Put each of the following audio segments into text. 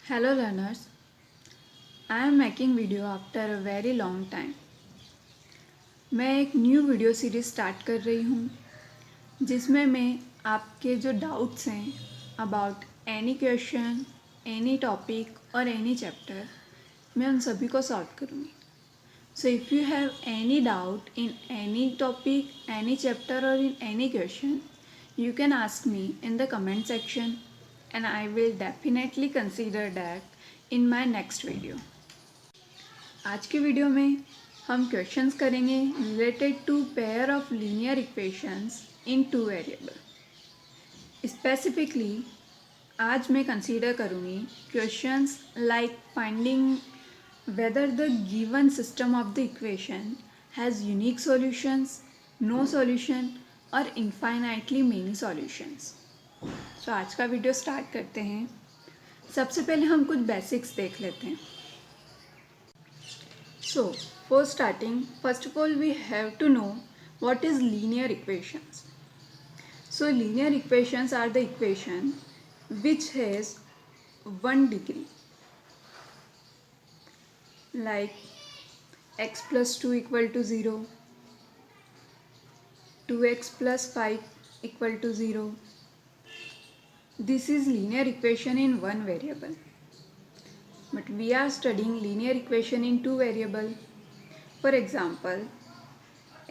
Hello learners, I am making video after a very long time. मैं एक new video series start कर रही हूँ जिसमें मैं आपके जो डाउट्स हैं about any question, any topic और एनी चैप्टर मैं उन सभी को सॉल्व करूँगी. So if you have any doubt in any topic, any chapter और in any question, you can ask me in the comment section and I will definitely consider that in my next video. आज के video में हम questions करेंगे related to pair of linear equations in two variable. Specifically आज मैं consider करूँगी questions like finding whether the given system of the equation has unique solutions, no solution or infinitely many solutions. So आज का video start करते हैं. सबसे पहले हम कुछ बेसिक्स देख लेते हैं. So for starting, first of all we have to know what is linear equations. So linear equations are the equation which has one degree, like x plus 2 equal to 0, 2x plus 5 equal to 0. This is linear equation in one variable. But we are studying linear equation in two variable. For example,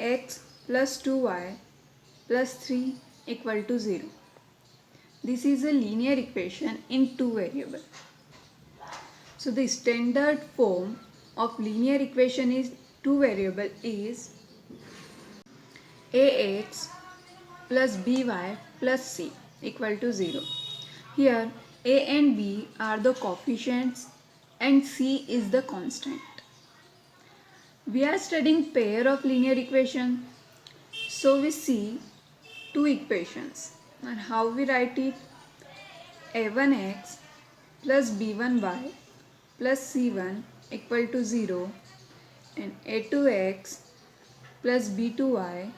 x plus 2y plus 3 equal to 0. This is a linear equation in two variable. So the standard form of linear equation is two variable is ax plus by plus c equal to 0. Here a and b are the coefficients and c is the constant. We are studying pair of linear equation, so we see two equations and how we write it. a1x plus b1y plus c1 equal to 0 and a2x plus b2y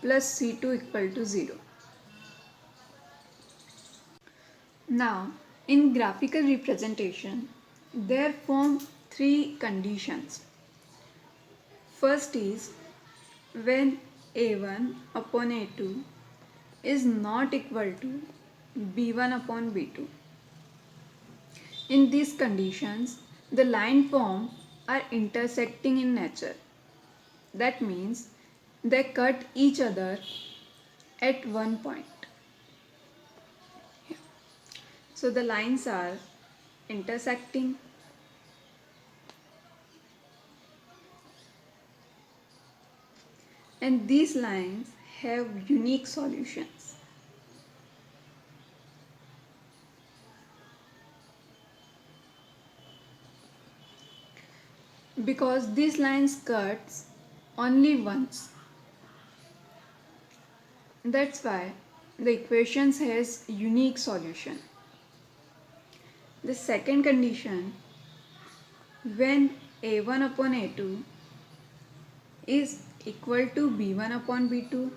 plus c2 equal to 0. Now, in graphical representation, there form three conditions. First is when a1 upon a2 is not equal to b1 upon b2. In these conditions, the line form are intersecting in nature. That means they cut each other at one point. So the lines are intersecting and these lines have unique solutions. Because these lines cuts only once. That's why the equations has unique solution. The second condition, when a1 upon a2 is equal to b1 upon b2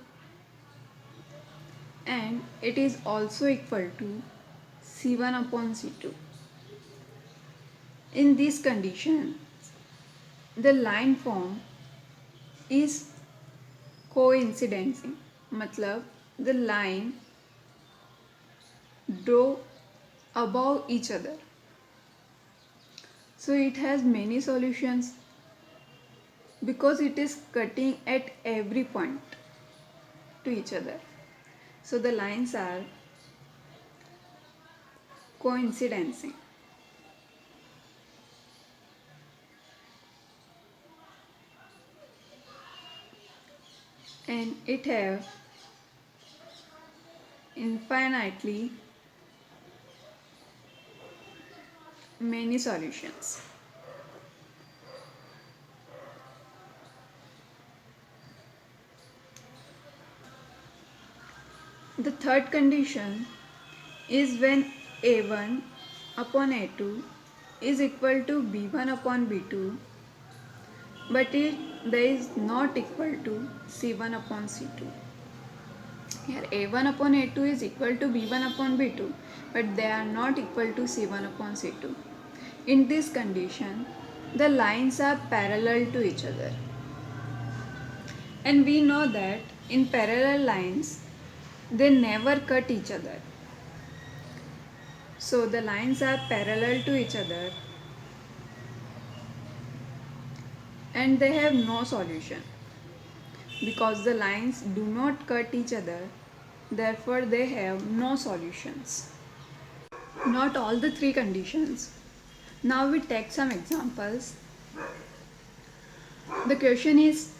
and it is also equal to c1 upon c2. In this condition, the line form is coinciding. मतलब the line draw above each other. So it has many solutions because it is cutting at every point to each other. So the lines are coinciding. And it have infinitely many solutions. The third condition is when a1 upon a2 is equal to b1 upon b2 but it is not equal to c1 upon c2. Here a1 upon a2 is equal to b1 upon b2 but they are not equal to C1 upon C2. In this condition, the lines are parallel to each other. And we know that in parallel lines, they never cut each other. So the lines are parallel to each other and they have no solution. Because the lines do not cut each other, therefore they have no solutions. Not all the three conditions. Now we take some examples. The question is,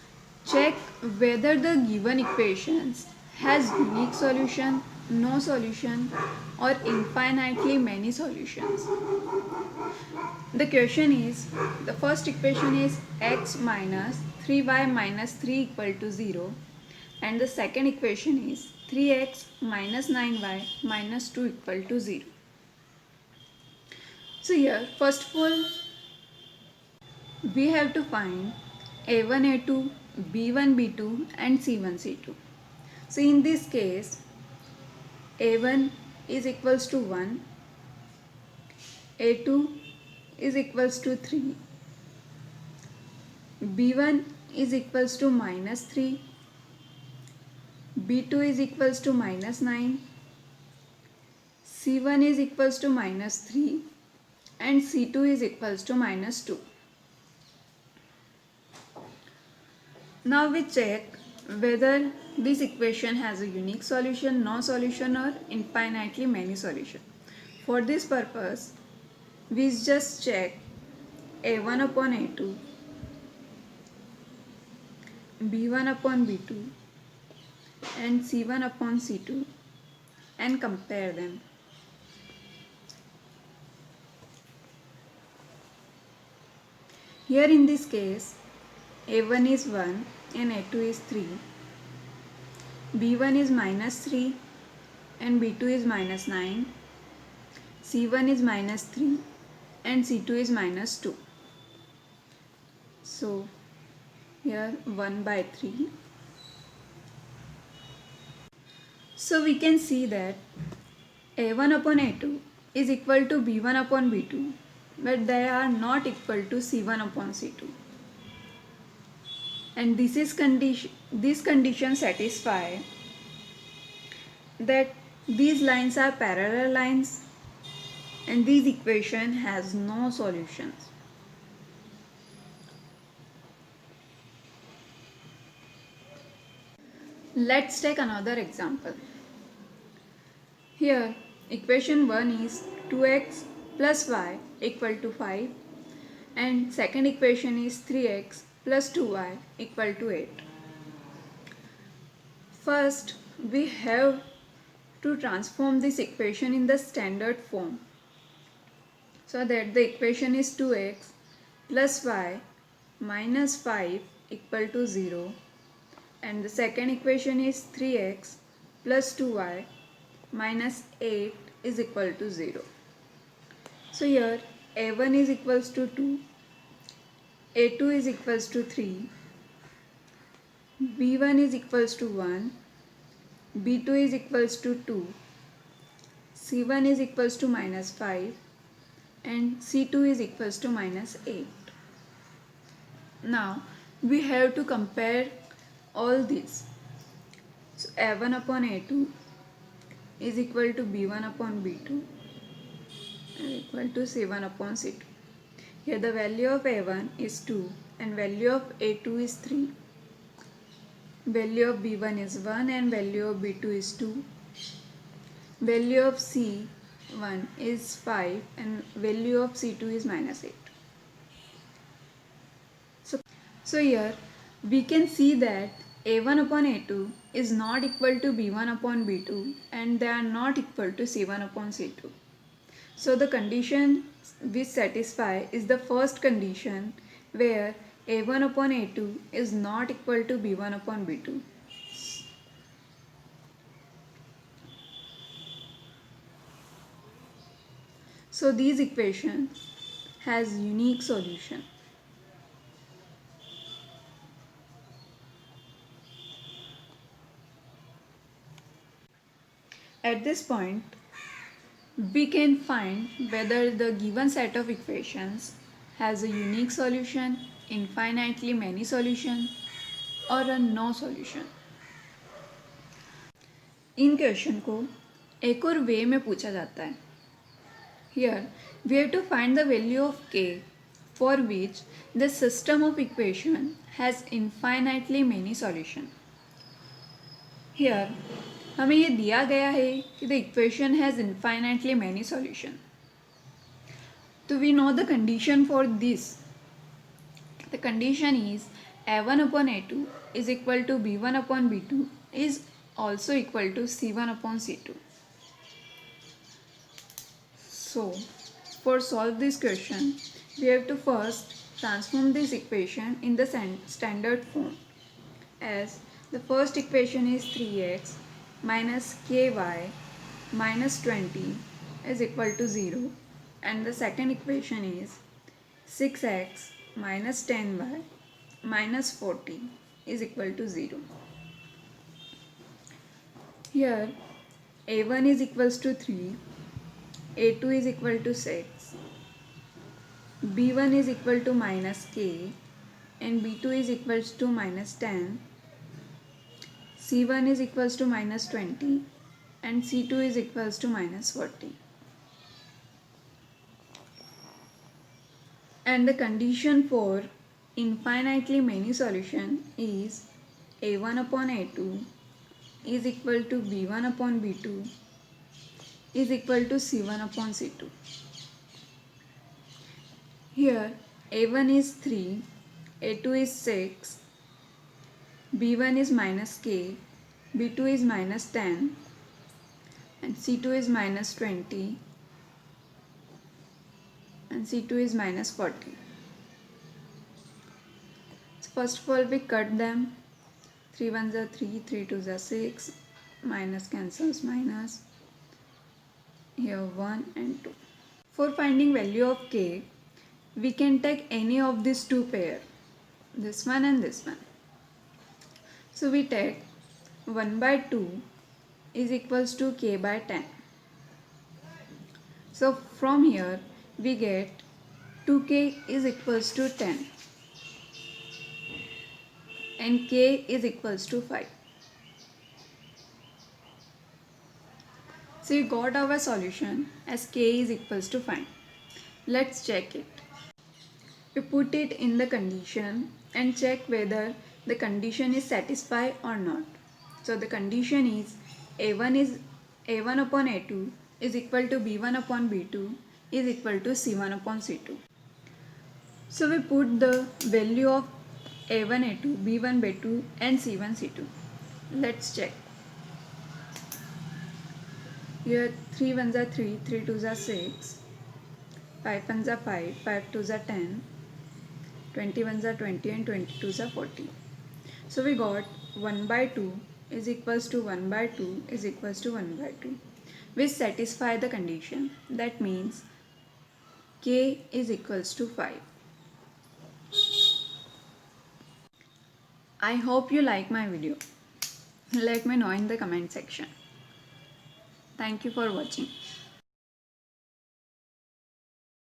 check whether the given equations has unique solution, no solution, or infinitely many solutions. The question is, the first equation is x minus 3y minus 3 equal to 0, and the second equation is 3x minus 9y minus 2 equal to 0. So here, first of all, we have to find a1, a2, b1, b2 and c1, c2. So in this case, a1 is equals to 1, a2 is equals to 3, b1 is equals to minus 3, b2 is equals to minus 9, c1 is equals to minus 3 and c2 is equals to minus 2. Now we check whether this equation has a unique solution, no solution or infinitely many solution. For this purpose, we just check a1 upon a2, b1 upon b2 and c1 upon c2 and compare them. Here in this case, a1 is 1 and a2 is 3, b1 is minus 3 and b2 is minus 9, c1 is minus 3 and c2 is minus 2. So here 1 by 3. So we can see that a1 upon a2 is equal to b1 upon b2, but they are not equal to c1 upon c2. And this condition satisfy that these lines are parallel lines and this equation has no solutions. Let's take another example. Here equation 1 is 2x plus y equal to 5 and second equation is 3x plus 2y equal to 8. First, we have to transform this equation in the standard form so that the equation is 2x plus y minus 5 equal to 0 and the second equation is 3x plus 2y minus 8 is equal to 0. So here a1 is equals to 2, a2 is equals to 3, b1 is equals to 1, b2 is equals to 2, c1 is equals to minus 5 and c2 is equals to minus 8. Now we have to compare all these. So a1 upon a2 is equal to b1 upon b2 and equal to c1 upon c2. Here the value of a1 is 2 and value of a2 is 3. Value of b1 is 1 and value of b2 is 2. Value of c1 is 5 and value of c2 is minus 8. So here we can see that a1 upon a2 is not equal to b1 upon b2 and they are not equal to c1 upon c2. So the condition we satisfy is the first condition where a1 upon a2 is not equal to b1 upon b2. So these equation has unique solution. At this point, we can find whether the given set of equations has a unique solution, infinitely many solutions, or a no solution. In question को एक और वे में पूछा जाता है. Here we have to find the value of k for which the system of equation has infinitely many solution. Here हमें ये दिया गया है कि the equation has infinitely many solution. So we know the condition for this. The condition is a1 upon a2 is equal to b1 upon b2 is also equal to c1 upon c2. So for solve this question, we have to first transform this equation in the standard form, as the first equation is 3x minus ky minus 20 is equal to 0, and the second equation is 6x minus 10y minus 40 is equal to 0. Here a1 is equals to 3, a2 is equal to 6, b1 is equal to minus k, and b2 is equals to minus 10, c1 is equals to minus 20, and c2 is equals to minus 40. And the condition for infinitely many solution is a1 upon a2 is equal to b1 upon b2 is equal to c1 upon c2. Here a1 is 3, a2 is 6, b1 is minus k, b2 is minus 10, and c2 is minus 20, and c2 is minus 40. So first of all we cut them. 3 1s are 3, 3 2s are 6, minus cancels minus, here 1 and 2. For finding value of k, we can take any of these two pair, this one and this one. So we take 1 by 2 is equals to k by 10. So from here we get 2k is equals to 10 and k is equals to 5. So we got our solution as k is equals to 5. Let's check it. We put it in the condition and check whether the condition is satisfied or not. So the condition is a1 upon a2 is equal to b1 upon b2 is equal to c1 upon c2. So we put the value of a1 a2, b1 b2 and c1 c2. Let's check. Here 3 1s are 3, 3 2s are 6, 5 1s are 5, 5 2s are 10, 21s are 20 and 22s are 40. So we got 1 by 2 is equals to 1 by 2 is equals to 1 by 2, which satisfy the condition. That means k is equals to 5. I hope you like my video. Let me know in the comment section. Thank you for watching.